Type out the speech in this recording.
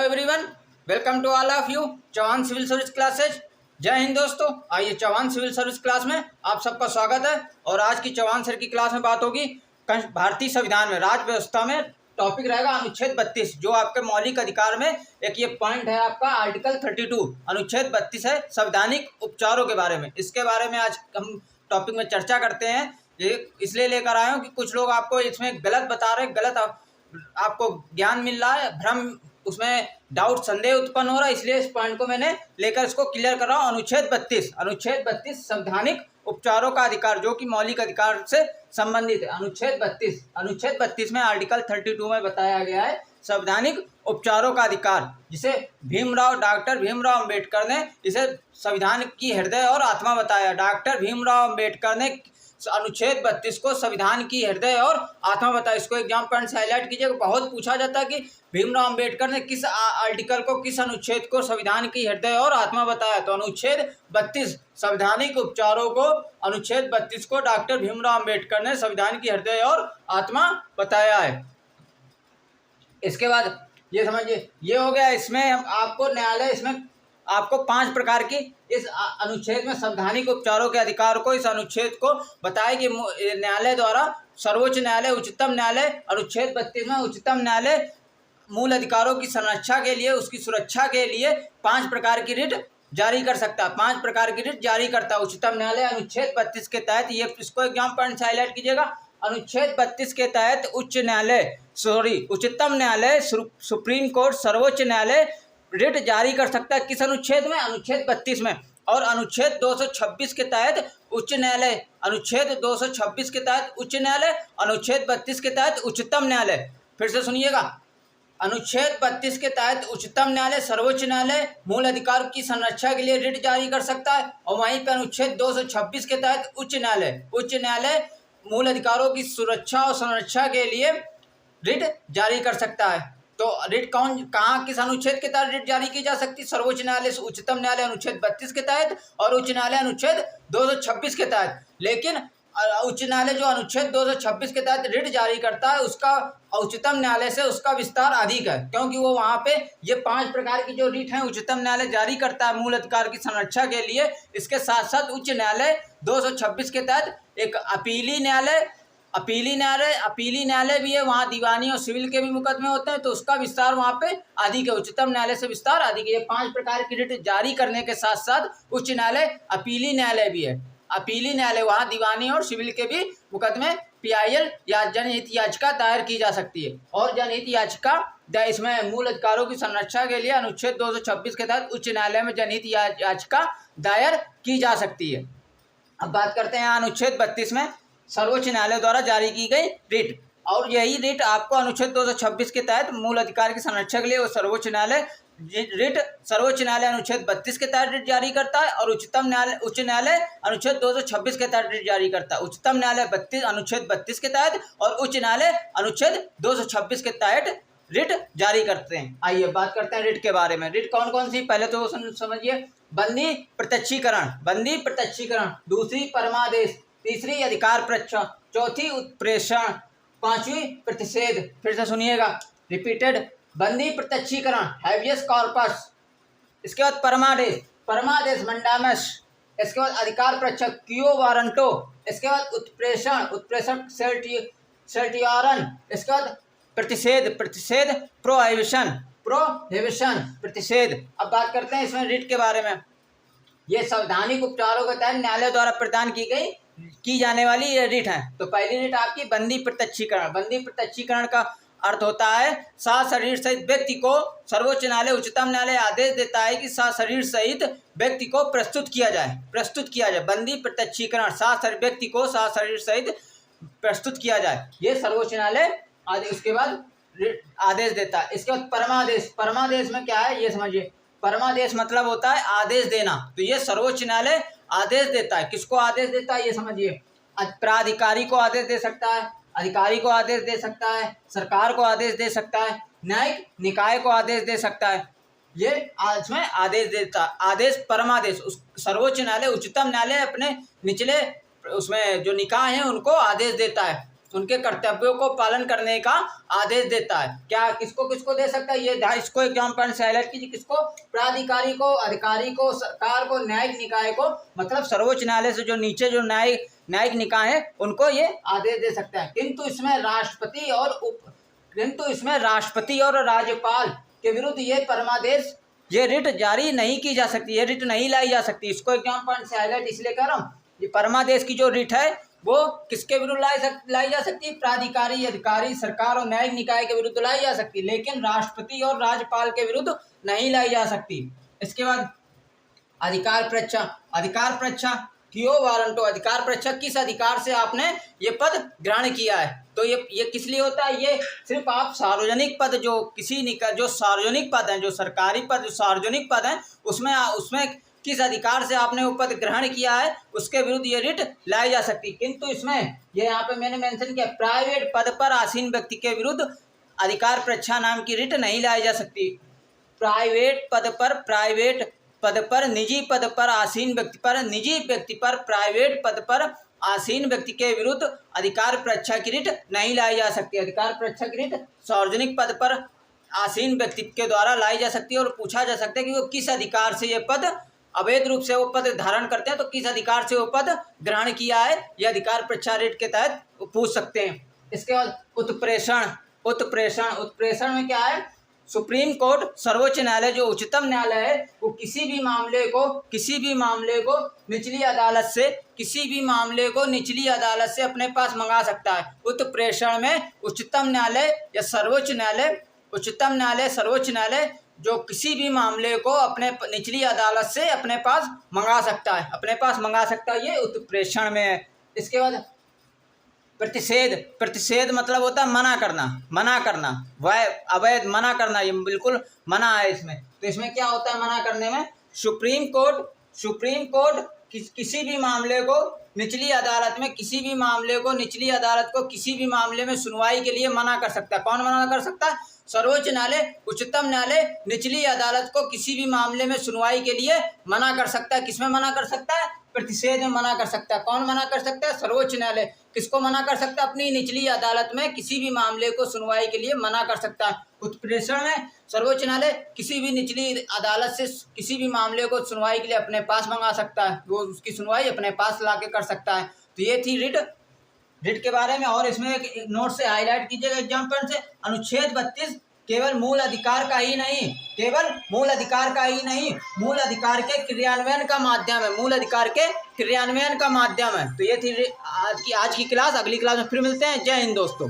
Everyone, welcome to all of you Chauhan civil service classes. जय हिंद दोस्तों। आइए चौहान सिविल सर्विस क्लास में आप सबका स्वागत है। और आज की चौहान सर की क्लास में बात होगी भारतीय संविधान में राज्य व्यवस्था में। टॉपिक रहेगा अनुच्छेद 32, जो आपके मौलिक अधिकार में एक ये पॉइंट है आपका आर्टिकल 32 अनुच्छेद 32 है संवैधानिक उपचारों के बारे में। इसके बारे में आज हम टॉपिक में चर्चा करते हैं। ये इसलिए लेकर आए हूँ कि कुछ लोग आपको इसमें गलत बता रहे, गलत आपको ज्ञान मिल रहा है, भ्रम, उसमें डाउट, संदेह उत्पन्न हो रहा है। इसलिए इस पॉइंट को मैंने लेकर इसको क्लियर कर रहा हूँ। अनुच्छेद 32 संवैधानिक उपचारों का अधिकार, जो कि मौलिक अधिकार से संबंधित है। अनुच्छेद 32 में आर्टिकल 32 में बताया गया है संवैधानिक उपचारों का अधिकार, जिसे डॉक्टर भीमराव अंबेडकर ने इसे संविधान की हृदय और आत्मा बताया। डॉक्टर भीमराव अंबेडकर ने अनुच्छेद 32 को संविधान की हृदय और आत्मा बताया। इसको एग्जाम पॉइंट से हाईलाइट कीजिएगा। बहुत पूछा जाता है कि भीमराव अंबेडकर ने किस आर्टिकल को, किस अनुच्छेद को संविधान की हृदय और आत्मा बताया। तो अनुच्छेद 32 संवैधानिक उपचारों को, अनुच्छेद 32 को डॉक्टर भीमराव अंबेडकर ने संविधान की हृदय और आत्मा बताया है। इसके बाद ये समझिए, ये हो गया। इसमें हम आपको न्यायालय, इसमें आपको 5 प्रकार की इस अनुच्छेद में संवैधानिक उपचारों के अधिकार को, इस अनुच्छेद को बताया कि न्यायालय द्वारा, सर्वोच्च न्यायालय, उच्चतम न्यायालय, अनुच्छेद 32 में उच्चतम न्यायालय मूल अधिकारों की संरक्षा के लिए, उसकी सुरक्षा के लिए 5 प्रकार की रिट जारी कर सकता है। 5 प्रकार की रिट जारी करता है उच्चतम न्यायालय अनुच्छेद 32 के तहत। ये इसको एग्जाम पॉइंट से हाईलाइट कीजिएगा। अनुच्छेद 32 के तहत उच्चतम न्यायालय, सुप्रीम कोर्ट, सर्वोच्च न्यायालय रिट जारी कर सकता है। किस अनुच्छेद में? अनुच्छेद 32 में। और अनुच्छेद 226 के तहत उच्च न्यायालय, अनुच्छेद 226 के तहत उच्च न्यायालय, अनुच्छेद 32 के तहत उच्चतम न्यायालय। फिर से सुनिएगा, अनुच्छेद 32 के तहत उच्चतम न्यायालय, सर्वोच्च न्यायालय मूल अधिकार की संरक्षा के लिए रिट जारी कर सकता है। और वहीं पर अनुच्छेद 226 के तहत उच्च न्यायालय मूल अधिकारों की सुरक्षा और संरक्षा के लिए रिट जारी कर सकता है। तो रिट कहाँ, किस अनुच्छेद के तहत रिट जारी की जा सकती है? सर्वोच्च न्यायालय, उच्चतम न्यायालय अनुच्छेद 32 के तहत और उच्च न्यायालय अनुच्छेद 226 के तहत। लेकिन उच्च न्यायालय जो अनुच्छेद 226 के तहत रिट जारी करता है, उसका उच्चतम न्यायालय से उसका विस्तार अधिक है, क्योंकि वो वहाँ पे ये 5 प्रकार की जो रिट हैं उच्चतम न्यायालय जारी करता है मूल अधिकार की संरक्षा के लिए। इसके साथ साथ उच्च न्यायालय 226 के तहत एक अपीली न्यायालय भी है। वहाँ दीवानी और सिविल के भी मुकदमे होते हैं, तो उसका विस्तार वहाँ पे अधिक है, उच्चतम न्यायालय से विस्तार अधिक है। ये 5 प्रकार की रिट जारी करने के साथ साथ उच्च न्यायालय अपीली न्यायालय भी है। अपीली न्यायालय, वहाँ दीवानी और सिविल के भी मुकदमे PIL या जनहित याचिका दायर की जा सकती है। और जनहित याचिका इसमें मूल अधिकारों की संरक्षा के लिए अनुच्छेद 226 के तहत उच्च न्यायालय में जनहित याचिका दायर की जा सकती है। अब बात करते हैं अनुच्छेद 32 में सर्वोच्च न्यायालय द्वारा जारी की गई रिट। और यही रिट आपको अनुच्छेद 226 के तहत मूल अधिकार की संरक्षा के लिए वो सर्वोच्च न्यायालय अनुच्छेद 32 के तहत रिट जारी करता है। और उच्च न्यायालय अनुच्छेद 226 के तहत रिट जारी करता है। उच्चतम न्यायालय अनुच्छेद 32 के तहत और उच्च न्यायालय अनुच्छेद 226 के तहत रिट जारी करते हैं। आइए बात करते हैं रिट के बारे में। रिट कौन कौन सी, पहले तो समझिए। बंदी प्रत्यक्षीकरण, दूसरी परमादेश, तीसरी अधिकार परीक्षा, चौथी उत्प्रेषण, 5वीं प्रतिषेध। फिर से सुनिएगा, रिपीटेड। बंदी प्रत्यक्षीकरण, हैबियस कॉर्पस। इसके बाद परमादेश मंडामस। इसके बाद अधिकार परीक्षा, क्यो वारंटो। इसके बाद उत्प्रेषण सर्टियरन। इसके बाद प्रतिषेध प्रोहिबिशन प्रतिषेध। अब बात करते हैं इसमें रिट के बारे में। ये संवैधानिक उपचारों के तहत न्यायालय द्वारा प्रदान की जाने वाली ये रिट है। तो पहली रिट आपकी बंदी प्रत्यक्षीकरण का अर्थ होता है सशरीर सहित व्यक्ति को, सर्वोच्च न्यायालय, उच्चतम न्यायालय आदेश देता है कि सशरीर सहित व्यक्ति को प्रस्तुत किया जाए। बंदी प्रत्यक्षीकरण, व्यक्ति को सशरीर सहित प्रस्तुत किया जाए, ये सर्वोच्च न्यायालय आदेश उसके बाद आदेश देता है। इसके बाद परमादेश में क्या है ये समझिए। परमादेश मतलब होता है आदेश देना। तो ये सर्वोच्च न्यायालय आदेश देता है। किसको आदेश देता है ये समझिए। प्राधिकारी को आदेश दे सकता है, अधिकारी को आदेश दे सकता है, सरकार को आदेश दे सकता है, न्यायिक निकाय को आदेश दे सकता है। ये इसमें आदेश देता है। आदेश परमादेश, सर्वोच्च न्यायालय, उच्चतम न्यायालय अपने निचले उसमें जो निकाय हैं उनको आदेश देता है। उनके कर्तव्यों को पालन करने का आदेश देता है। क्या किसको किसको दे सकता है, ये इसको एग्जाम्पल से हाईलाइट कीजिए। किसको? प्राधिकारी को, अधिकारी को, सरकार को, न्यायिक निकाय को, मतलब सर्वोच्च न्यायालय से जो नीचे जो न्यायिक निकाय है उनको ये आदेश दे सकता है। किंतु इसमें राष्ट्रपति और राज्यपाल के विरुद्ध ये परमादेश, ये रिट जारी नहीं की जा सकती, ये रिट नहीं लाई जा सकती। इसको एग्जाम्पल से हाईलाइट इसलिए कर रहा हूँ, ये परमादेश की जो रिट है वो किसके विरुद्ध लाई जा सकती है? प्राधिकारी, अधिकारी, सरकार और न्यायिक निकाय के विरुद्ध लाई जा सकती है, लेकिन राष्ट्रपति और राज्यपाल के विरुद्ध नहीं लाई जा सकती। इसके बाद अधिकार परीक्षा। अधिकार परीक्षा क्यों वारंटो? अधिकार परीक्षा, किस अधिकार से आपने ये पद ग्रहण किया है? तो ये किस लिए होता है? ये सिर्फ आप सार्वजनिक पद, जो जो सार्वजनिक पद हैं, जो सरकारी पद, जो सार्वजनिक पद हैं, उसमें किस अधिकार से आपने वो पद ग्रहण किया है उसके विरुद्ध ये रिट लाई जा सकती। किंतु इसमें ये यहाँ पे मैंने मेंशन किया, प्राइवेट पद पर आसीन व्यक्ति के विरुद्ध अधिकार परीक्षा नाम की रिट नहीं लाई जा सकती। प्राइवेट पद पर, निजी पद पर आसीन व्यक्ति पर, निजी व्यक्ति पर, प्राइवेट पद पर आसीन व्यक्ति के विरुद्ध अधिकार परीक्षा की रिट नहीं लाई जा सकती। अधिकार परीक्षा की रिट सार्वजनिक पद पर आसीन व्यक्ति के द्वारा लाई जा सकती है और पूछा जा सकता है कि वो किस अधिकार से ये पद, अवैध रूप से वो पद धारण करते हैं तो किस अधिकार से वो पद ग्रहण किया है, ये अधिकार परीक्षा रिट के तहत पूछ सकते हैं। इसके बाद उत्प्रेषण में क्या है? सुप्रीम कोर्ट, सर्वोच्च न्यायालय, जो उच्चतम न्यायालय है, वो किसी भी मामले को निचली अदालत से अपने पास मंगा सकता है। उत्प्रेषण में उच्चतम न्यायालय, सर्वोच्च न्यायालय जो किसी भी मामले को अपने निचली अदालत से अपने पास मंगा सकता है, ये उत्प्रेषण में है। इसके बाद प्रतिषेध मतलब होता है मना करना, वह अवैध मना करना, ये बिल्कुल मना है इसमें। तो इसमें क्या होता है मना करने में? सुप्रीम कोर्ट किसी भी मामले को निचली अदालत को किसी भी मामले में सुनवाई के लिए मना कर सकता है। कौन मना कर सकता है? सर्वोच्च न्यायालय, उच्चतम न्यायालय निचली अदालत को किसी भी मामले में सुनवाई के लिए मना कर सकता है। किसमें मना कर सकता है? प्रतिषेध में मना कर सकता है। कौन मना कर सकता है? सर्वोच्च न्यायालय। किसको मना कर सकता है? अपनी निचली अदालत में किसी भी मामले को सुनवाई के लिए मना कर सकता है। उत्प्रेषण में सर्वोच्च न्यायालय किसी भी निचली अदालत से किसी भी मामले को सुनवाई के लिए अपने पास मंगा सकता है, वो उसकी सुनवाई अपने पास लाके कर सकता है। तो ये थी रिट के बारे में। और इसमें एक नोट से हाईलाइट कीजिएगा एग्जाम्पल से, अनुच्छेद 32 केवल मूल अधिकार का ही नहीं, मूल अधिकार के क्रियान्वयन का माध्यम है। तो ये थी आज की क्लास। अगली क्लास में फिर मिलते हैं। जय हिंद दोस्तों।